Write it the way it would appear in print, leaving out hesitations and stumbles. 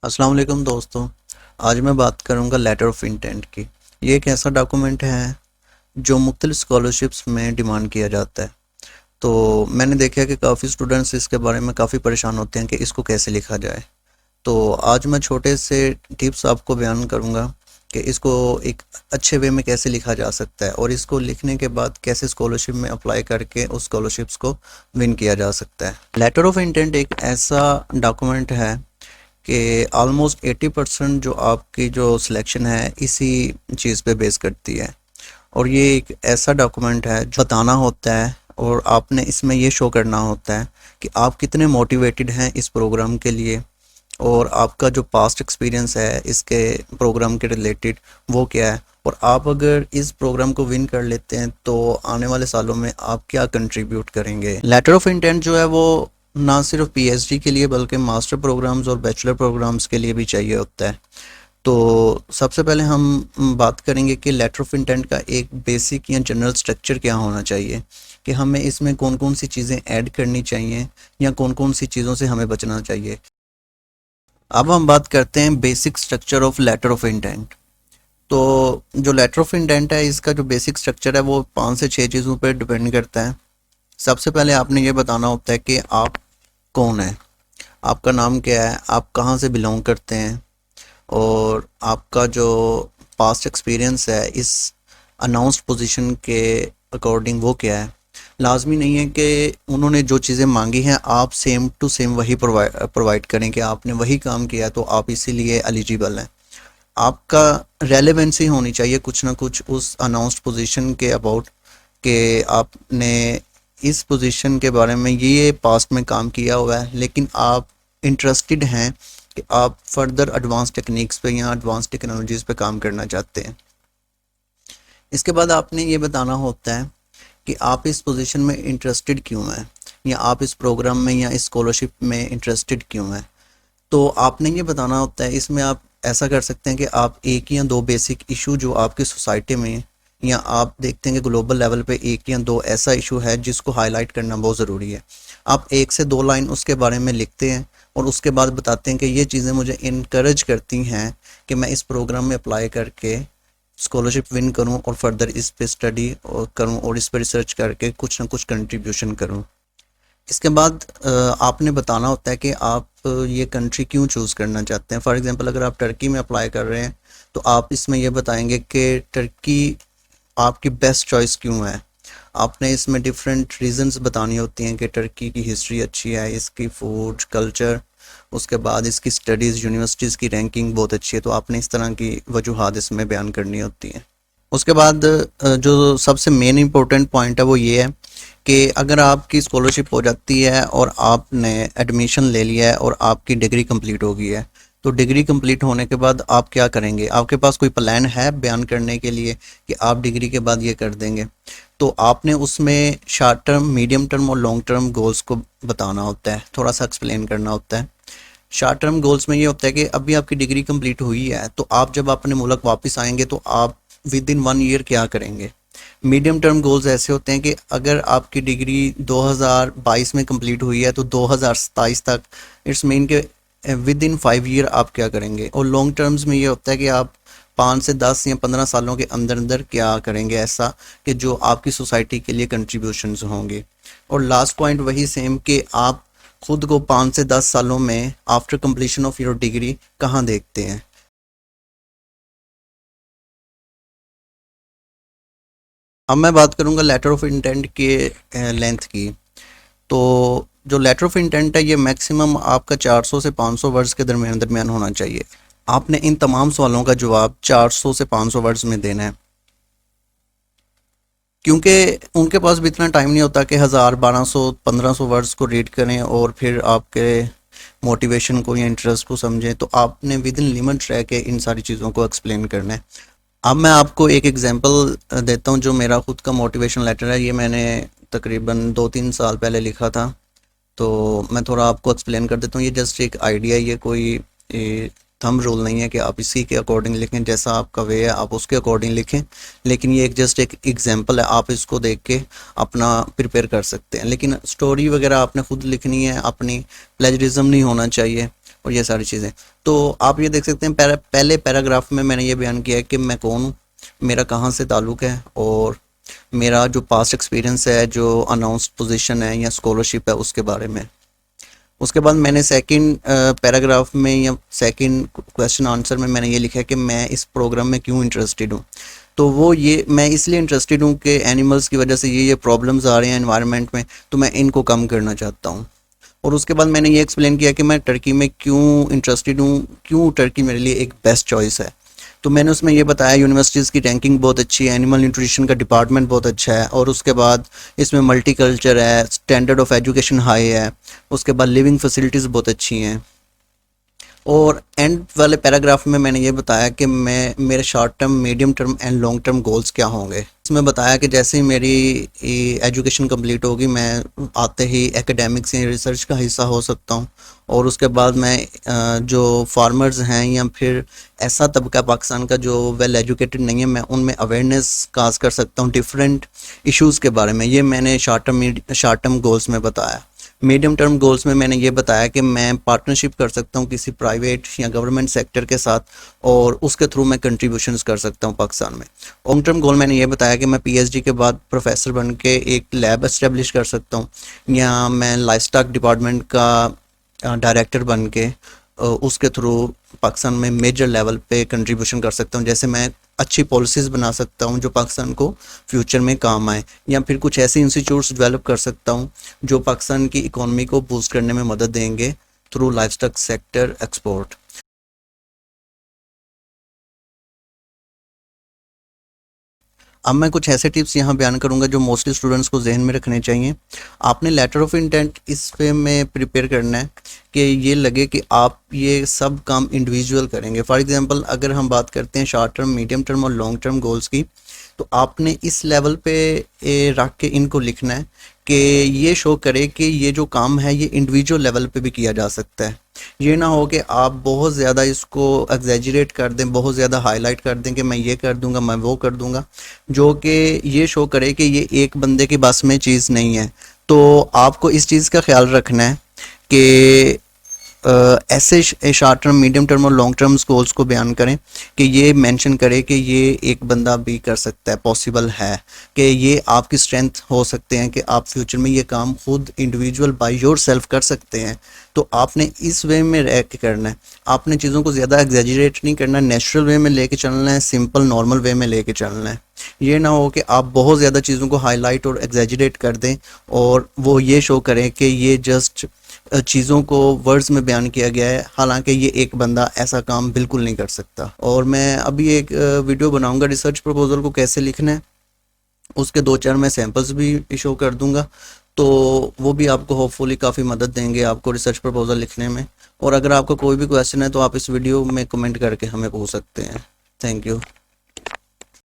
अस्सलाम वालेकुम दोस्तों। आज मैं बात करूंगा लेटर ऑफ इंटेंट की। ये एक ऐसा डॉक्यूमेंट है जो मुख्तलिफ स्कॉलरशिप्स में डिमांड किया जाता है। तो मैंने देखा है कि काफ़ी स्टूडेंट्स इसके बारे में काफ़ी परेशान होते हैं कि इसको कैसे लिखा जाए। तो आज मैं छोटे से टिप्स आपको बयान करूंगा कि इसको एक अच्छे वे में कैसे लिखा जा सकता है और इसको लिखने के बाद कैसे स्कॉलरशिप में अप्लाई करके उस स्कॉलरशिप्स को विन किया जा सकता है। लेटर ऑफ इंटेंट एक ऐसा डॉक्यूमेंट है कि ऑलमोस्ट 80% जो आपकी जो सिलेक्शन है इसी चीज़ पे बेस करती है। और ये एक ऐसा डॉक्यूमेंट है जो बताना होता है और आपने इसमें ये शो करना होता है कि आप कितने मोटिवेटेड हैं इस प्रोग्राम के लिए और आपका जो पास्ट एक्सपीरियंस है इसके प्रोग्राम के रिलेटेड वो क्या है। और आप अगर इस प्रोग्राम को विन कर लेते हैं तो आने वाले सालों में आप क्या कंट्रीब्यूट करेंगे। लेटर ऑफ इंटेंट जो है वो ना सिर्फ पीएचडी के लिए बल्कि मास्टर प्रोग्राम्स और बैचलर प्रोग्राम्स के लिए भी चाहिए होता है। तो सबसे पहले हम बात करेंगे कि लेटर ऑफ इंटेंट का एक बेसिक या जनरल स्ट्रक्चर क्या होना चाहिए, कि हमें इसमें कौन कौन सी चीज़ें ऐड करनी चाहिए या कौन कौन सी चीज़ों से हमें बचना चाहिए। अब हम बात करते हैं basic structure of letter of intent. तो जो लेटर ऑफ इंटेंट है इसका जो बेसिक स्ट्रक्चर है वो 5 से 6 चीज़ों पर डिपेंड करता है। सबसे पहले आपने ये बताना होता है कि आप कौन है, आपका नाम क्या है, आप कहाँ से बिलोंग करते हैं और आपका जो पास्ट एक्सपीरियंस है इस अनाउंस्ड पोजीशन के अकॉर्डिंग वो क्या है। लाजमी नहीं है कि उन्होंने जो चीज़ें मांगी हैं आप सेम टू सेम वही प्रोवाइड करें कि आपने वही काम किया तो आप इसीलिए एलिजिबल हैं। आपका रेलेवेंसी होनी चाहिए कुछ ना कुछ उस अनाउंस्ड पोजीशन के अबाउट, कि आपने इस पोजीशन के बारे में ये पास्ट में काम किया हुआ है लेकिन आप इंटरेस्टेड हैं कि आप फर्दर एडवांस टेक्निक्स पे या एडवांस टेक्नोलॉजीज़ पे काम करना चाहते हैं। इसके बाद आपने ये बताना होता है कि आप इस पोजीशन में इंटरेस्टेड क्यों हैं या आप इस प्रोग्राम में या इस स्कॉलरशिप में इंटरेस्टेड क्यों हैं। तो आपने ये बताना होता है। इसमें आप ऐसा कर सकते हैं कि आप एक या दो बेसिक इशू जो आपकी सोसाइटी में या आप देखते हैं कि ग्लोबल लेवल पे एक या दो ऐसा इशू है जिसको हाईलाइट करना बहुत ज़रूरी है। आप 1 से 2 लाइन उसके बारे में लिखते हैं और उसके बाद बताते हैं कि ये चीज़ें मुझे इनकरेज करती हैं कि मैं इस प्रोग्राम में अप्लाई करके स्कॉलरशिप विन करूं और फर्दर इस पे स्टडी और करूं और इस पे रिसर्च करके कुछ ना कुछ कंट्रीब्यूशन करूं। इसके बाद आपने बताना होता है कि आप ये कंट्री क्यों चूज़ करना चाहते हैं। फॉर एग्जांपल अगर आप टर्की में अप्लाई कर रहे हैं तो आप इसमें ये बताएंगे कि टर्की आपकी बेस्ट चॉइस क्यों है। आपने इसमें डिफरेंट रीजंस बतानी होती हैं कि टर्की की हिस्ट्री अच्छी है, इसकी फूड कल्चर, उसके बाद इसकी स्टडीज़ यूनिवर्सिटीज़ की रैंकिंग बहुत अच्छी है। तो आपने इस तरह की वजूहात इसमें बयान करनी होती हैं। उसके बाद जो सबसे मेन इम्पोर्टेंट पॉइंट है वो ये है कि अगर आपकी स्कॉलरशिप हो जाती है और आपने एडमिशन ले लिया है और आपकी डिग्री कंप्लीट हो गई है तो डिग्री कंप्लीट होने के बाद आप क्या करेंगे। आपके पास कोई प्लान है बयान करने के लिए कि आप डिग्री के बाद ये कर देंगे। तो आपने उसमें शॉर्ट टर्म, मीडियम टर्म और लॉन्ग टर्म गोल्स को बताना होता है, थोड़ा सा एक्सप्लेन करना होता है। शॉर्ट टर्म गोल्स में ये होता है कि अभी आपकी डिग्री कंप्लीट हुई है तो आप जब अपने मुल्क वापस आएंगे तो आप विद इन 1 ईयर क्या करेंगे। मीडियम टर्म गोल्स ऐसे होते हैं कि अगर आपकी डिग्री 2022 में कंप्लीट हुई है तो 2027 तक, इट्स मीन के विद इन 5 ईयर आप क्या करेंगे। और लॉन्ग टर्म्स में ये होता है कि आप 5 से 10 या 15 सालों के अंदर अंदर क्या करेंगे ऐसा कि जो आपकी सोसाइटी के लिए कंट्रीब्यूशंस होंगे। और लास्ट पॉइंट वही सेम कि आप खुद को 5 से 10 सालों में after completion of your degree कहाँ देखते हैं। अब मैं बात करूंगा लेटर ऑफ इंटेंट के लेंथ की। तो जो लेटर ऑफ इंटेंट है ये मैक्सिमम आपका 400 से 500 वर्ड्स के दरमियान दरमियान होना चाहिए। आपने इन तमाम सवालों का जवाब 400 से 500 वर्ड्स में देना है, क्योंकि उनके पास भी इतना टाइम नहीं होता कि 1000, 1200, 1500 वर्ड्स को रीड करें और फिर आपके मोटिवेशन को या इंटरेस्ट को समझें। तो आपने विद इन लिमिट रह के इन सारी चीज़ों को एक्सप्लेन करना है। अब मैं आपको एक एग्जांपल देता हूँ जो मेरा खुद का मोटिवेशन लेटर है। ये मैंने तकरीबन 2-3 साल पहले लिखा था। तो मैं थोड़ा आपको एक्सप्लेन कर देता हूँ। ये जस्ट एक आइडिया, ये कोई थंब रूल नहीं है कि आप इसी के अकॉर्डिंग लिखें, जैसा आपका वे है आप उसके अकॉर्डिंग लिखें। लेकिन ये एक जस्ट एक एग्जांपल है, आप इसको देख के अपना प्रिपेयर कर सकते हैं। लेकिन स्टोरी वगैरह आपने खुद लिखनी है, अपनी प्लेजरिज्म नहीं होना चाहिए। और ये सारी चीज़ें। तो आप ये देख सकते हैं पहले पैराग्राफ में मैंने ये बयान किया है कि मैं कौन हूँ, मेरा कहाँ से ताल्लुक़ है और मेरा जो पास्ट एक्सपीरियंस है, जो अनाउंस्ड पोजीशन है या स्कॉलरशिप है उसके बारे में। उसके बाद मैंने सेकंड पैराग्राफ में या सेकंड क्वेश्चन आंसर में मैंने ये लिखा है कि मैं इस प्रोग्राम में क्यों इंटरेस्टेड हूँ। तो वो ये मैं इसलिए इंटरेस्टेड हूँ कि एनिमल्स की वजह से ये प्रॉब्लम्स आ रहे हैं एनवायरनमेंट में, तो मैं इनको कम करना चाहता हूँ। और उसके बाद मैंने ये एक्सप्लेन किया कि मैं टर्की में क्यों इंटरेस्टेड हूँ, क्यों टर्की मेरे लिए एक बेस्ट चॉइस है। तो मैंने उसमें ये बताया यूनिवर्सिटीज़ की रैंकिंग बहुत अच्छी है, एनिमल न्यूट्रिशन का डिपार्टमेंट बहुत अच्छा है, और उसके बाद इसमें मल्टी कल्चर है, स्टैंडर्ड ऑफ एजुकेशन हाई है, उसके बाद लिविंग फैसिलिटीज़ बहुत अच्छी हैं। और एंड वाले पैराग्राफ में मैंने ये बताया कि मैं मेरे short term, medium term and long term goals क्या होंगे। इसमें बताया कि जैसे ही मेरी एजुकेशन कंप्लीट होगी मैं आते ही एकेडमिक्स या रिसर्च का हिस्सा हो सकता हूँ, और उसके बाद मैं जो फार्मर्स हैं या फिर ऐसा तबका पाकिस्तान का जो वेल एजुकेटेड नहीं है, मैं उनमें अवेयरनेस काज कर सकता हूँ डिफरेंट इश्यूज़ के बारे में। ये मैंने शॉर्ट टर्म गोल्स में बताया। मीडियम टर्म गोल्स में मैंने ये बताया कि मैं पार्टनरशिप कर सकता हूँ किसी प्राइवेट या गवर्नमेंट सेक्टर के साथ, और उसके थ्रू मैं कंट्रीब्यूशंस कर सकता हूँ पाकिस्तान में। लॉन्ग टर्म गोल मैंने ये बताया कि मैं पीएचडी के बाद प्रोफेसर बन के एक लैब एस्टेब्लिश कर सकता हूँ, या मैं लाइफ स्टॉक डिपार्टमेंट का डायरेक्टर बन के उसके थ्रू पाकिस्तान में मेजर लेवल पे कंट्रीब्यूशन कर सकता हूँ। जैसे मैं अच्छी पॉलिसीज़ बना सकता हूँ जो पाकिस्तान को फ्यूचर में काम आए, या फिर कुछ ऐसे इंस्टीट्यूट्स डेवलप कर सकता हूँ जो पाकिस्तान की इकोनॉमी को बूस्ट करने में मदद देंगे थ्रू लाइफस्टॉक सेक्टर एक्सपोर्ट। अब मैं कुछ ऐसे टिप्स यहाँ बयान करूँगा जो मोस्टली स्टूडेंट्स को जहन में रखने चाहिए। आपने लेटर ऑफ इंटेंट इस पे में प्रिपेयर करना है कि ये लगे कि आप ये सब काम इंडिविजुअल करेंगे। फॉर एग्जांपल अगर हम बात करते हैं शॉर्ट टर्म, मीडियम टर्म और लॉन्ग टर्म गोल्स की, तो आपने इस लेवल पे रख के इनको लिखना है कि ये शो करे कि ये जो काम है ये इंडिविजुअल लेवल पे भी किया जा सकता है। ये ना हो कि आप बहुत ज़्यादा इसको एग्जैजरेट कर दें, बहुत ज़्यादा हाईलाइट कर दें कि मैं ये कर दूंगा, मैं वो कर दूंगा, जो कि ये शो करे कि ये एक बंदे की बस में चीज़ नहीं है। तो आपको इस चीज़ का ख्याल रखना है कि ऐसे शॉर्ट टर्म, मीडियम टर्म और लॉन्ग टर्म गोल्स को बयान करें कि ये मेंशन करें कि ये एक बंदा भी कर सकता है, पॉसिबल है, कि ये आपकी स्ट्रेंथ हो सकते हैं कि आप फ्यूचर में ये काम खुद इंडिविजुअल बाय योर सेल्फ कर सकते हैं। तो आपने इस वे में रह के करना है, आपने चीज़ों को ज़्यादा एग्जैजरेट नहीं करना, नेचुरल वे में लेके चलना है, सिंपल नॉर्मल वे में लेके चलना है। ये ना हो कि आप बहुत ज़्यादा चीज़ों को हाईलाइट और एग्जैजरेट कर दें और वो ये शो करें कि ये जस्ट चीज़ों को वर्ड्स में बयान किया गया है, हालांकि ये एक बंदा ऐसा काम बिल्कुल नहीं कर सकता। और मैं अभी एक वीडियो बनाऊंगा रिसर्च प्रपोजल को कैसे लिखना है, उसके 2-4 मैं सैम्पल्स भी शो कर दूंगा, तो वो भी आपको होपफुली काफ़ी मदद देंगे आपको रिसर्च प्रपोजल लिखने में। और अगर आपका कोई भी क्वेश्चन है तो आप इस वीडियो में कमेंट करके हमें पूछ सकते हैं। Thank you.